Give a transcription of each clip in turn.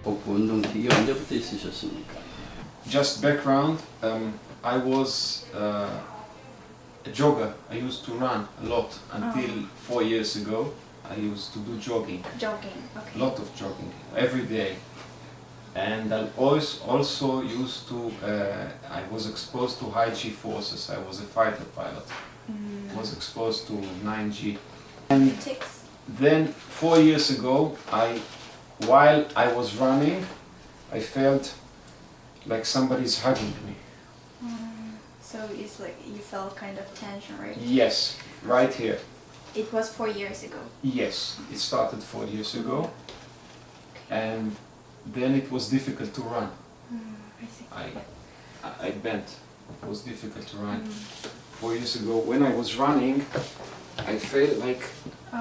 복부 운동 틱이 언제부터 있으셨습니까? Just background, I was a jogger. I used to run a lot until 4 years ago. I used to do jogging. Jogging, okay. Lot of jogging every day. And I always also used to, I was exposed to high G forces. I was a fighter pilot. Was exposed to 9G. And Tics. then 4 years ago, while I was running, I felt like somebody's hugging me. So it's like you felt kind of tension, right? Yes, right here. It was 4 years ago. Yes, it started 4 years ago. And then it was difficult to run. I see. I bent. It was difficult to run. 4 years ago, when I was running, I felt like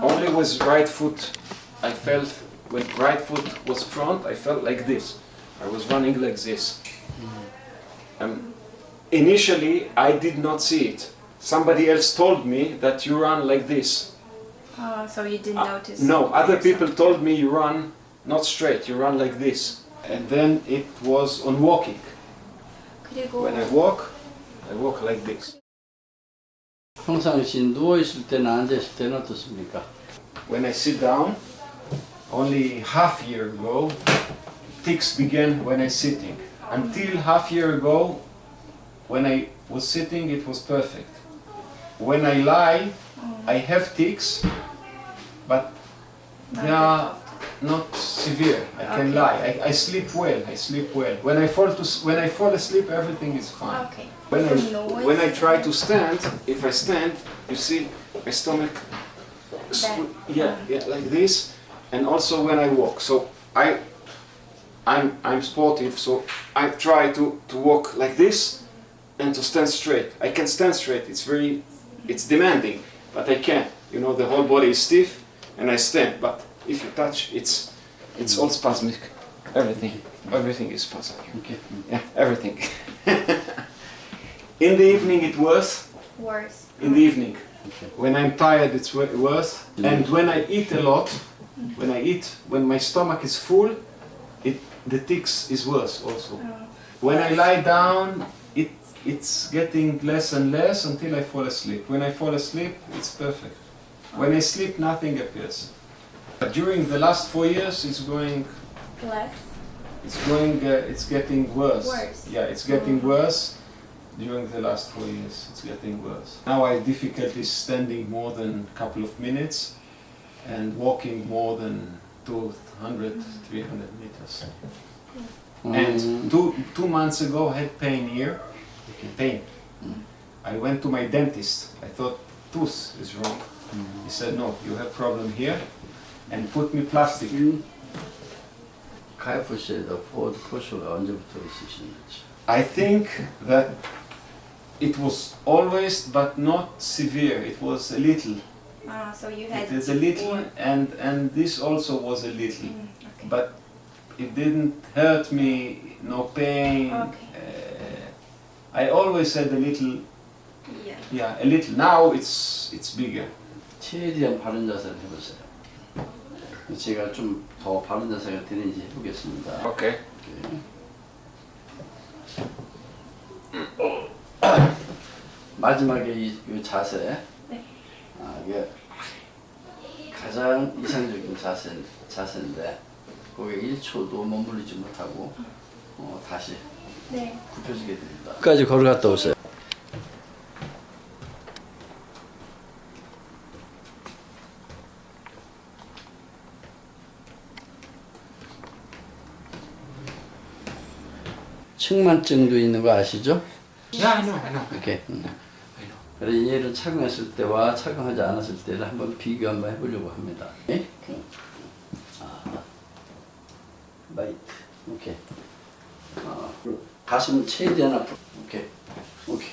only with right foot. I felt when right foot was front, I felt like this. I was running like this. Initially, I did not see it. Somebody else told me that you run like this. So you didn't notice? No, other yourself. people told me you run not straight, you run like this. And then it was on walking. 그리고 When I walk like this. 평상시 누워 있을 때나 앉아 있을 때는 어떻습니까? When I sit down, only half year ago, tics began when I sitting. Until half year ago, when I was sitting, it was perfect. When I lie, I have tics, but they are not severe. I can lie. I sleep well. I sleep well. When I fall asleep, everything is fine. Okay. When I try to stand, if I stand, you see my stomach, yeah, like this, and also when I walk. So I'm sportive, so I try to walk like this and to stand straight. I can stand straight. It's demanding, but I can. You know, the whole body is stiff, and I stand. But if you touch, it's all spasmic. Everything is spasmic. Okay. Yeah, everything. In the evening, it was. Worse. In the evening, when I'm tired, it's worse. And when I eat a lot, when my stomach is full, the tics is worse also. When I lie down, it's getting less and less until I fall asleep. When I fall asleep, it's perfect. When I sleep, nothing appears. But during the last 4 years, it's going. Less. It's getting worse. Worse. Yeah, it's getting worse. During the last 4 years, it's getting worse. Now I have difficulty standing more than a couple of minutes and walking more than 200, 300 meters. And two months ago I had pain here. Pain. I went to my dentist. I thought tooth is wrong. He said, no, you have problem here, and put me plastic. 카이프시에다 포드 포쇼가 언제부터 있으셨는지. I think that it was always, but not severe. It was a little. So you had. It is a little, and this also was a little, Okay. but it didn't hurt me. No pain. Okay. I always had a little. Yeah. Yeah, a little. Now it's bigger. 최대한 바른 자세를 해보세요. 제가 좀 더 바른 자세가 되는지 해보겠습니다. Okay. 마지막에 이 자세, 네. 이게 가장 이상적인 자세인데 거기에 1초도 머무르지 못하고 다시 네. 굽혀지게 됩니다. 끝까지 걸어갔다 오세요. 측만증도 있는 거 아시죠? Yeah, I know. 오케이. 그래서 얘를 착용했을 때와 착용하지 않았을 때를 한번 비교 한번 해보려고 합니다. 오케이? 라이트. 오케이. 가슴은 최대한 앞으로. 오케이.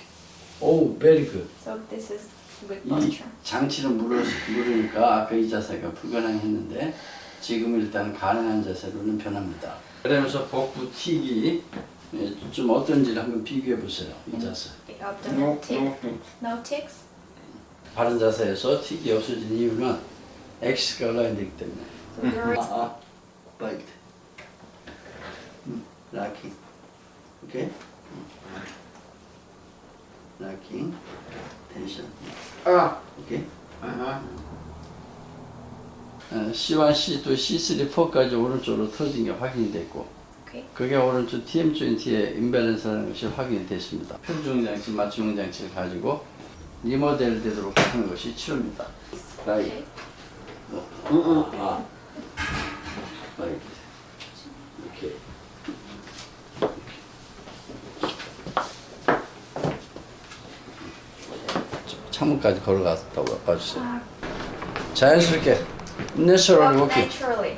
오, very good. So this is good 이 posture. 장치를 물으니까 아까 이 자세가 불가능했는데 지금 일단 가능한 자세로는 변합니다. 그러면서 복부 틱이 좀 어떤지를 한번 비교해 보세요. 이 자세. The abdominal tick. No tics. 바른 자세에서 틱이 없어진 이유는 X가 올라야 되기 때문에. So you're. 라이트. locking. Okay? Locking, tension. Okay? C1, C2, C3, 4까지 오른쪽으로 틀어진 게 확인이 됐고 Okay. 그게 오른쪽 TM 조인트의 임밸런스라는 것이 확인이 됐습니다. 편중장치, 맞춤장치를 가지고 리모델 되도록 하는 것이 치료입니다. 라이. 이렇게. 창문까지 걸어갔다 와주세요. 자연스럽게 내셔널 Walk 워킹. naturally.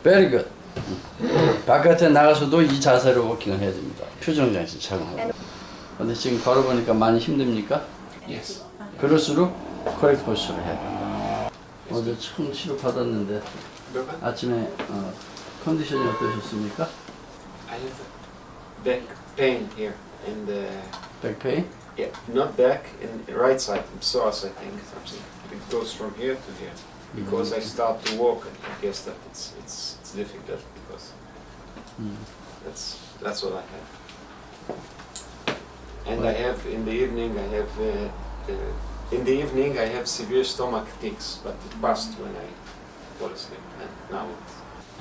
Very good. 바깥에 나가서도 이 자세로 워킹을 해야 됩니다. 표정장치 착용하고. 근데 지금 걸어보니까 많이 힘듭니까? Yes. 그럴수록 코렉트 포스를 해야 됩니다. 어제 처음 치료 받았는데 아침에 컨디션이 어떠셨습니까? I have back pain here in the 백페인? yeah, not back in the right side, in psoas I think something. It goes from here to here. Because I start to walk, and I guess that it's difficult because that's what I have. And I have in the evening I have severe stomach tics, but it passed when I fall asleep, and now it's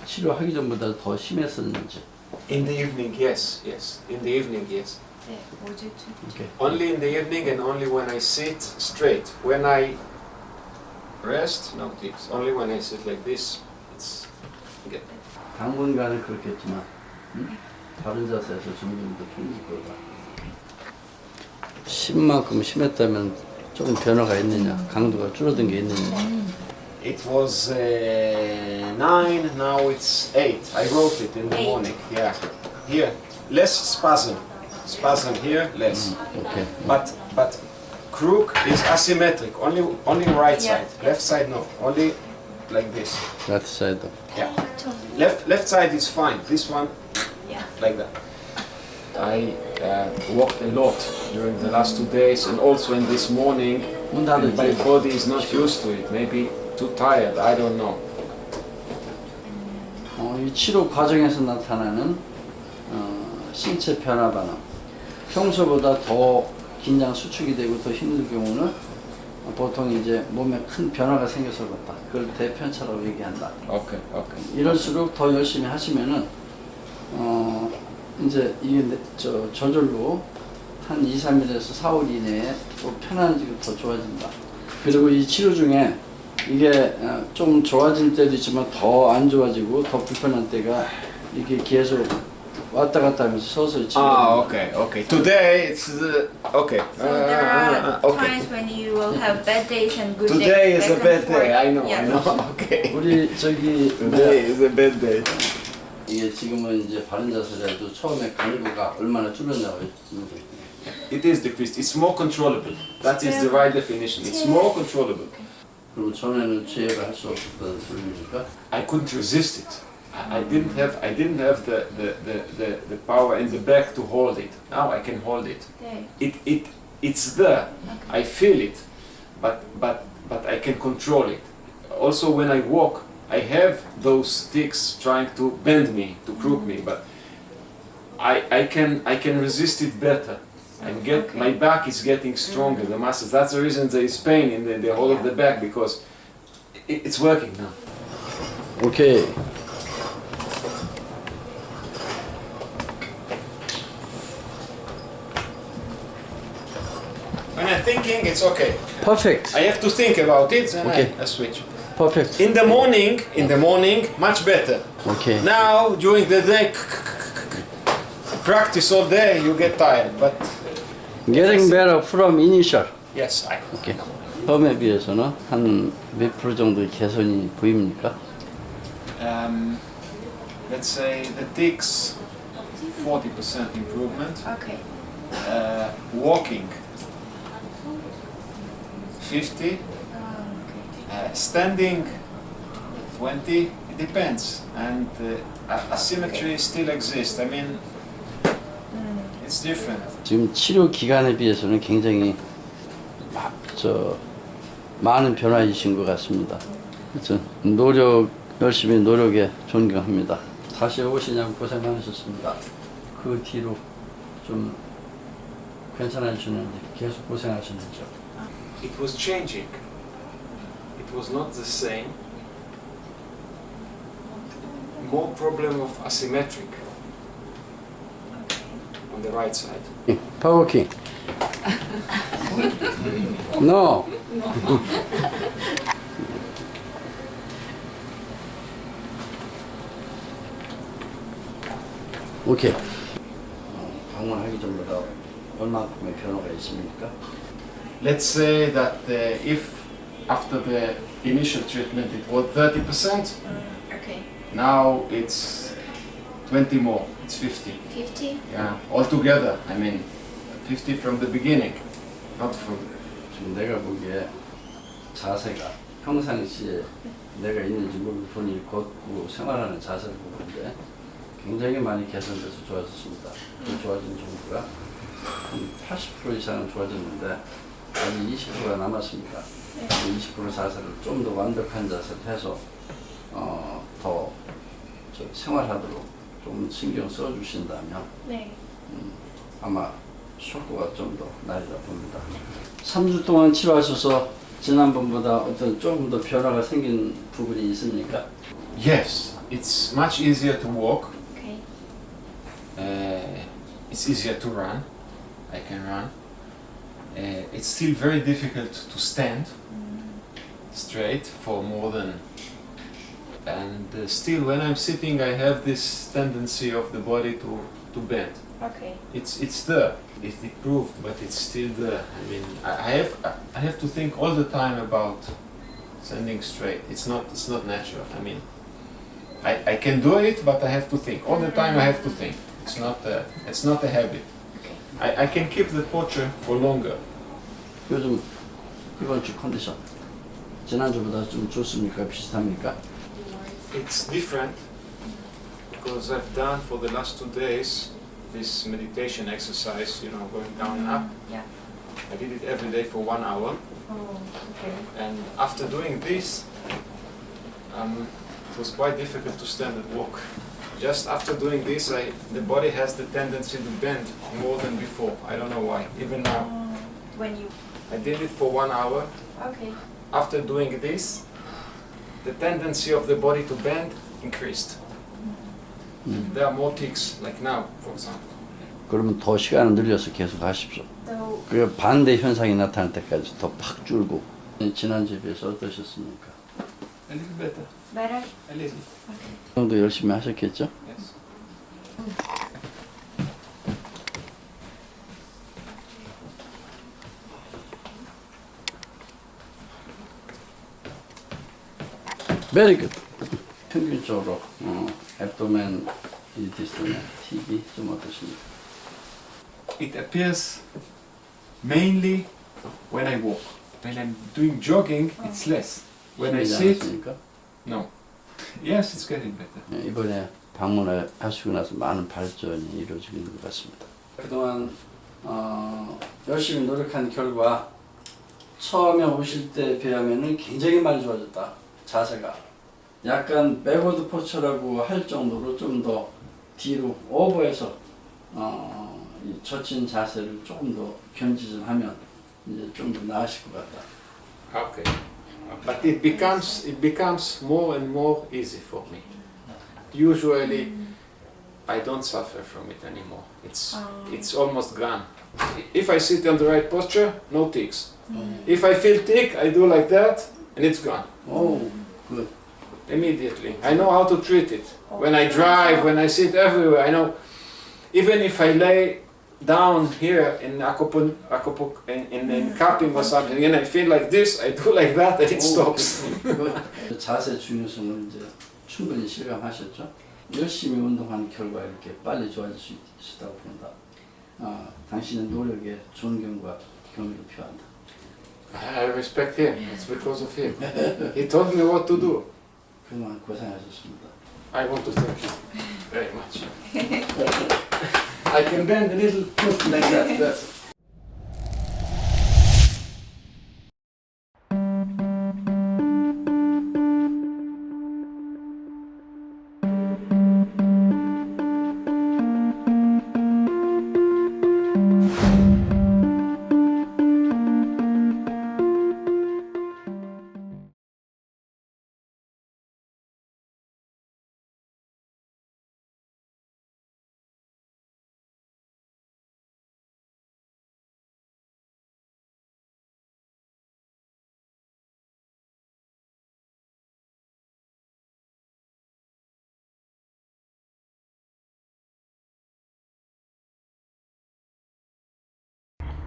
치료하기 전보다 더 심했었는지. in the evening. Yes, in the evening, yes. 네, 어제 좀. Okay. Only in the evening and only when I sit straight. When I rest, no tics. Only when I sit like this, it's good. 당분간은 그렇겠지만 다른 자세에서 점점 더 좋아질 거다. 10만큼 심했다면 조금 변화가 있느냐, 강도가 줄어든 게 있느냐. It was 9, now it's 8. I wrote it in the 8. morning. Yeah. Here, less spasm. Spasm here, less. 오케이. But crook is asymmetric. Only right Yeah. side. Left side no. Only like this. Right side. Yeah. Left side is fine. This one, Yeah. like that. I walked a lot during the last 2 days, and also in this morning. 문 And my 닫을지. body is not used to it. Maybe too tired. I don't know. 이 치료 과정에서 나타나는 신체 변화 반응. 평소보다 더 긴장 수축이 되고 더 힘든 경우는 보통 이제 몸에 큰 변화가 생겨서 그렇다. 그걸 대편차라고 얘기한다. Okay. 이럴수록 더 열심히 하시면은 이제 이게 저절로 한 2, 3일에서 4일 이내에 또 편안해지고 더 좋아진다. 그리고 이 치료 중에 이게 좀 좋아질 때도 있지만 더 안 좋아지고 더 불편한 때가 이게 계속 왔다 갔다 하면서 서서히 치료됩니다. Okay. Today it's okay. So there are okay. times when you will have bad days and good Today days. is a back bad and forth. day. I know. Yes. Okay. 우리 저기 Today is a bad day. 이게 지금은 이제 바른 자세라도 처음에 강도가 얼마나 줄었냐고 It is decreased. It's more controllable. That is the right definition. It's more controllable. 그리고 전에는 제어를 할 수 없었던 소리니까 I couldn't resist it. I didn't have the power in the back to hold it. Now I can hold it. 네. It's there. I feel it, but I can control it. Also, when I walk, I have those sticks trying to bend me, to crook me, but I can resist it better. And my back is getting stronger. The muscles. That's the reason there is pain in the whole of the back, because it's working now. 오케이. When I'm thinking, it's okay. 퍼펙트. I have to think about it, then Okay. I switch. 퍼펙트. In the morning, much better. 오케이. Now, during the day, practice all day, you get tired. But Getting better from initial. yes, I. 오케이. 처음에 비해서는 한 몇 프로 정도의 개선이 보입니까? Let's say the tics, 40% improvement. Okay. Walking, 50. Okay. Standing, 20. It depends, and asymmetry still exists. I mean, It's different. 지금 치료 기간에 비해서는 굉장히 많은 변화이신 것 같습니다. 그래서 열심히 노력에 존경합니다. 다시 오시냐고 고생 많으셨습니다. 그 뒤로 좀 괜찮아지셨는지 계속 고생하셨는지요? It was changing. It was not the same. More problem of asymmetric on the right side. 파워킹. No. 오케이. 방문하기 전보다 얼마큼의 변화가 있습니까? Let's say that if after the initial treatment it was 30%, Okay. now it's 20 more, it's 50. 50? Yeah, altogether, I mean, 50 from the beginning, not from... 지금 내가 보기에 자세가 평상시에 내가 있는지 모르고 본인이 걷고 생활하는 자세를 보는데 굉장히 많이 개선돼서 좋아졌습니다. 그 좋아진 정도가 한 80% 이상은 좋아졌는데 아직 20%가 남았습니다. 20% 자세를 좀 더 완벽한 자세를 해서 더 생활하도록 좀 신경 써주신다면 네. 아마 효과가 좀 더 나리라 봅니다. 3주 동안 치료하셔서 지난번보다 어떤 조금 더 변화가 생긴 부분이 있습니까? Yes, it's much easier to walk, Okay. it's easier to run, I can run. It's still very difficult to stand straight for more than... And still when I'm sitting I have this tendency of the body to bend. Okay. It's there. It improved, but it's still there. I mean, I have to think all the time about standing straight. It's not natural. I mean, I can do it, but I have to think all the time. I have to think. It's not a habit. I can keep the posture for longer. 요즘 이번 주 컨디션 지난주보다 좀 좋습니까? 비슷합니까? It's different because I've done for the last 2 days this meditation exercise, you know, going down and up. Yeah. I did it every day for 1 hour. Oh, okay. And after doing this, it was quite difficult to stand and walk. Just after doing this, the body has the tendency to bend more than before. I don't know why. Even now, When you... I did it for 1 hour. Okay. After doing this, the tendency of the body to bend increased. There are more tics, like now, for example. 그러면 더 시간을 늘려서 계속 하십시오. So, 그 반대 현상이 나타날 때까지 더 팍 줄고. 지난주에 비해서 어떠셨습니까? A little better. better? A little. Okay. 그 정도 열심히 하셨겠죠? Yes. Very good. 평균적으로 abdomen dystonia, TB 좀 어떠십니까? It appears mainly when I walk. When I'm doing jogging, it's less. When I 심하지 sit, 않았습니까? no. Yes, it's getting better. 이번에 방문을 하시고 나서 많은 발전이 이루어지고 있는 것 같습니다. 그동안 열심히 노력한 결과 처음에 오실 때 비하면 굉장히 많이 좋아졌다. 자세가 약간 백워드 포처라고 할 정도로 좀 더 뒤로 오버해서 이 젖힌 자세를 조금 더 견지 좀 하면 이제 좀 더 나으실 것 같다. Okay. But it becomes more and more easy for me. Usually, I don't suffer from it anymore. It's almost gone. If I sit on the right posture, no tics. If I feel tic, I do like that, and it's gone. 오, 굿. Immediately. I know how to treat it. When I drive, when I sit everywhere, I know. Even if I lay down here in in cupping or something, and I feel like this, I do like that, and it stops. 자세 중요성을 이제 충분히 실감하셨죠? 열심히 운동한 결과 이렇게 빨리 좋아질 수 있다고 본다. 당신의 노력에 존경과 경의를 표한다. I respect him. It's because of him. He told me what to do. 그동안 고생하셨습니다. I want to thank you very much. I can bend a little foot like that. But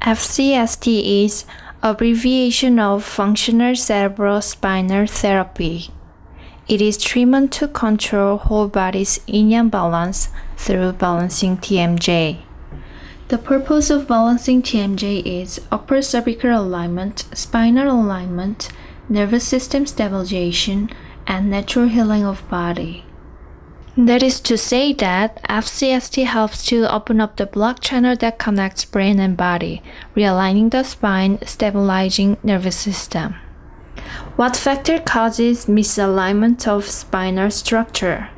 FCST is abbreviation of Functional Cerebrospinal Therapy. It is treatment to control whole body's yin yang balance through balancing TMJ. The purpose of balancing TMJ is upper cervical alignment, spinal alignment, nervous system stabilization, and natural healing of body. That is to say that FCST helps to open up the block channel that connects brain and body, realigning the spine, stabilizing nervous system. What factor causes misalignment of spinal structure?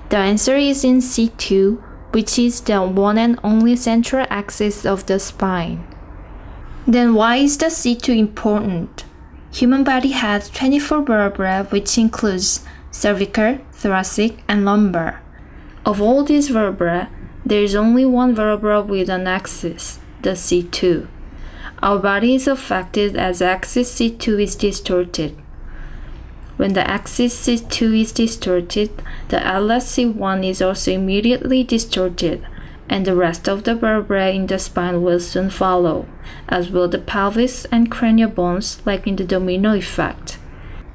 The answer is in C2, which is the one and only central axis of the spine. Then why is the C2 important? Human body has 24 vertebrae, which includes cervical, thoracic, and lumbar. Of all these vertebrae, there is only one vertebra with an axis, the C2. Our body is affected as axis C2 is distorted. When the axis C2 is distorted, the LS C1 is also immediately distorted, and the rest of the vertebrae in the spine will soon follow, as will the pelvis and cranial bones, like in the domino effect.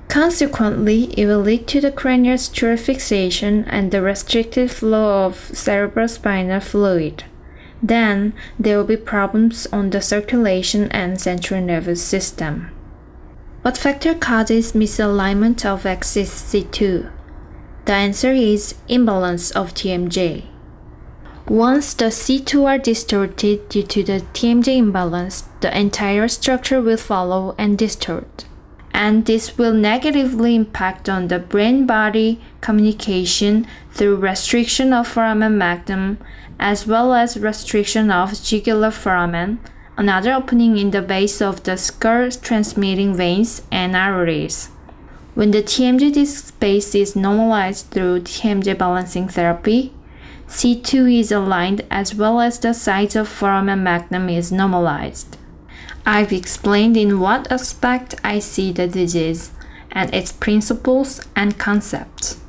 Consequently, it will lead to the cranial structure fixation and the restricted flow of cerebrospinal fluid. Then, there will be problems on the circulation and central nervous system. What factor causes misalignment of axis C2? The answer is imbalance of TMJ. Once the C2 are distorted due to the TMJ imbalance, the entire structure will follow and distort. And this will negatively impact on the brain-body communication through restriction of foramen magnum as well as restriction of jugular foramen, another opening in the base of the skull transmitting veins and arteries. When the TMJ disc space is normalized through TMJ balancing therapy, C2 is aligned as well as the size of foramen magnum is normalized. I've explained in what aspect I see the disease and its principles and concepts.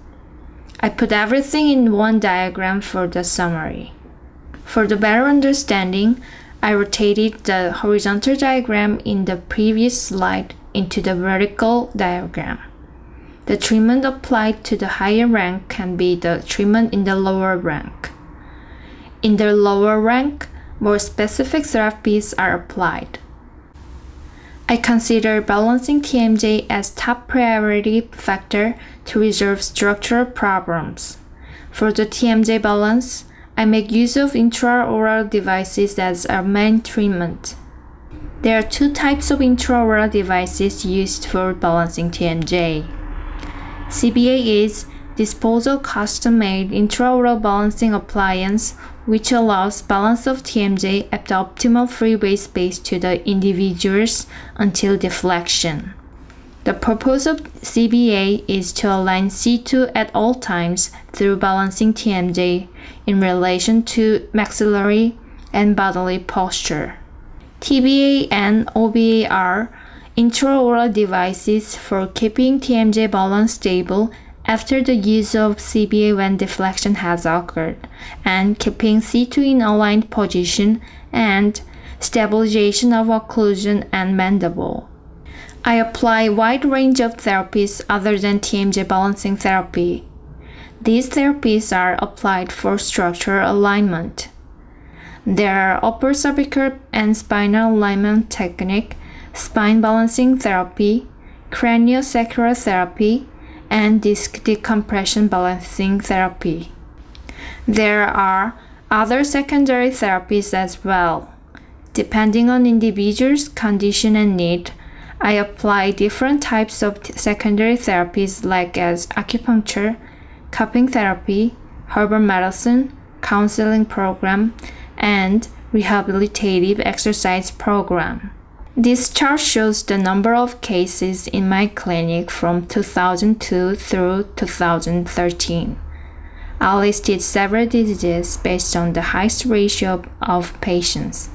I put everything in one diagram for the summary. For the better understanding, I rotated the horizontal diagram in the previous slide into the vertical diagram. The treatment applied to the higher rank can be the treatment in the lower rank. In the lower rank, more specific therapies are applied. I consider balancing TMJ as top priority factor to resolve structural problems. For the TMJ balance, I make use of intraoral devices as our main treatment. There are two types of intraoral devices used for balancing TMJ. CBA is disposable custom-made intraoral balancing appliance which allows balance of TMJ at the optimal freeway space to the individuals until deflection. The purpose of CBA is to align C2 at all times through balancing TMJ in relation to maxillary and bodily posture. TBA and OBA are intraoral devices for keeping TMJ balance stable after the use of CBA when deflection has occurred, and keeping C2 in aligned position and stabilization of occlusion and mandible. I apply a wide range of therapies other than TMJ balancing therapy. These therapies are applied for structural alignment. There are upper cervical and spinal alignment technique, spine balancing therapy, craniosacral therapy, and disc decompression balancing therapy. There are other secondary therapies as well. Depending on individual's condition and need, I apply different types of secondary therapies like as acupuncture, cupping therapy, herbal medicine, counseling program, and rehabilitative exercise program. This chart shows the number of cases in my clinic from 2002 through 2013. I listed several diseases based on the highest ratio of patients.